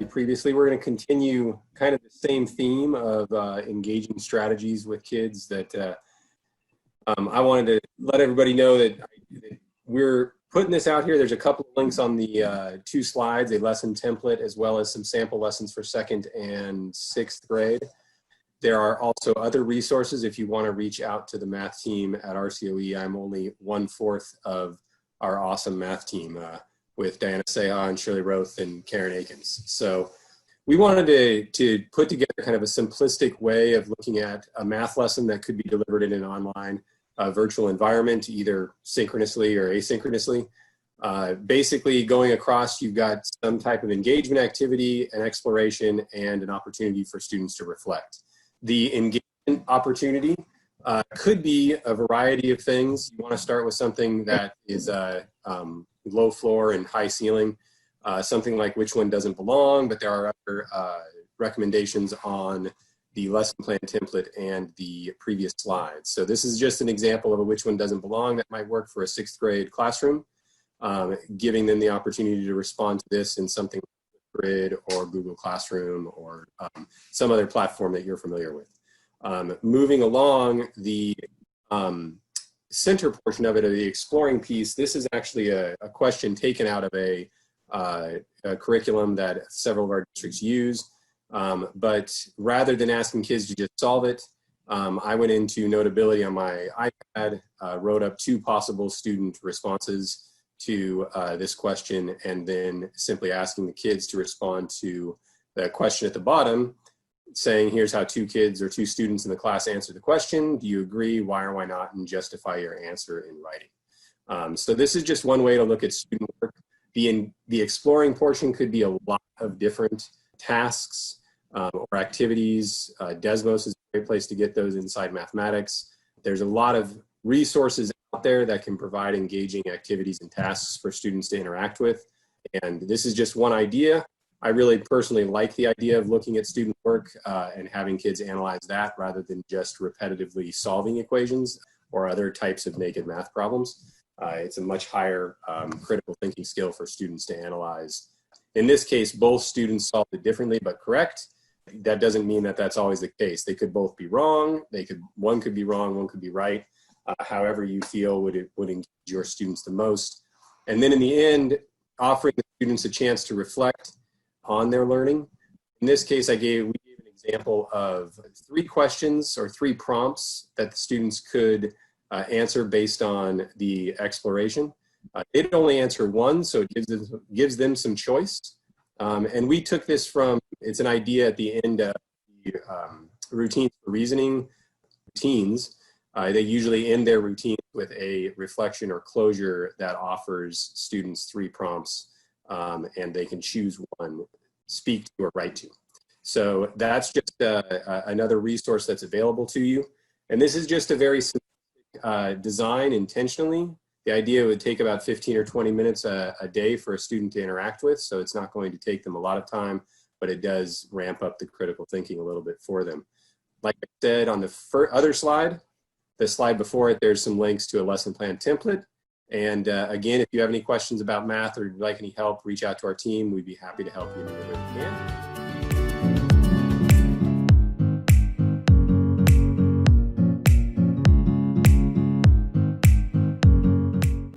Previously, we're going to continue kind of the same theme of engaging strategies with kids that I wanted to let everybody know that we're putting this out here. There's a couple of links on the 2 slides, a lesson template, as well as some sample lessons for 2nd and 6th grade. There are also other resources if you want to reach out to the math team at RCOE. I'm only 1/4 of our awesome math team with Diana Seha and Shirley Roth and Karen Akins. So we wanted to put together kind of a simplistic way of looking at a math lesson that could be delivered in an online virtual environment, either synchronously or asynchronously. Basically going across, you've got some type of engagement activity, an exploration, and an opportunity for students to reflect. The engagement opportunity could be a variety of things. You want to start with something that is low floor and high ceiling, something like which one doesn't belong, but there are other recommendations on the lesson plan template and the previous slides. So this is just an example of a which one doesn't belong that might work for a 6th grade classroom, giving them the opportunity to respond to this in something like Grid or Google Classroom or some other platform that you're familiar with. Moving along, the center portion of it, or the exploring piece, this is actually a question taken out of a curriculum that several of our districts use. But rather than asking kids to just solve it, I went into Notability on my iPad, wrote up 2 possible student responses to this question, and then simply asking the kids to respond to the question at the bottom, saying, here's how 2 kids or 2 students in the class answer the question. Do you agree? Why or why not? And justify your answer in writing. So this is just one way to look at student work. The exploring portion could be a lot of different tasks or activities. Desmos is a great place to get those inside mathematics. There's a lot of resources out there that can provide engaging activities and tasks for students to interact with. And this is just one idea. I really personally like the idea of looking at student work and having kids analyze that rather than just repetitively solving equations or other types of naked math problems. It's a much higher critical thinking skill for students to analyze. In this case, both students solved it differently but correct. That doesn't mean that that's always the case. They could both be wrong. One could be wrong, one could be right. However you feel would engage your students the most. And then in the end, offering the students a chance to reflect on their learning. In this case, we gave an example of 3 questions or 3 prompts that the students could answer based on the exploration. They did only answer 1, so it gives them some choice. And we took this from, it's an idea at the end of the routines for reasoning routines. They usually end their routine with a reflection or closure that offers students 3 prompts, and they can choose one, speak to or write to. So that's just another resource that's available to you. And this is just a very simple design intentionally. The idea would take about 15 or 20 minutes a day for a student to interact with, so it's not going to take them a lot of time, but it does ramp up the critical thinking a little bit for them. Like I said on the other slide, the slide before it, there's some links to a lesson plan template. And again, if you have any questions about math or you'd like any help, reach out to our team. We'd be happy to help you in any way we can.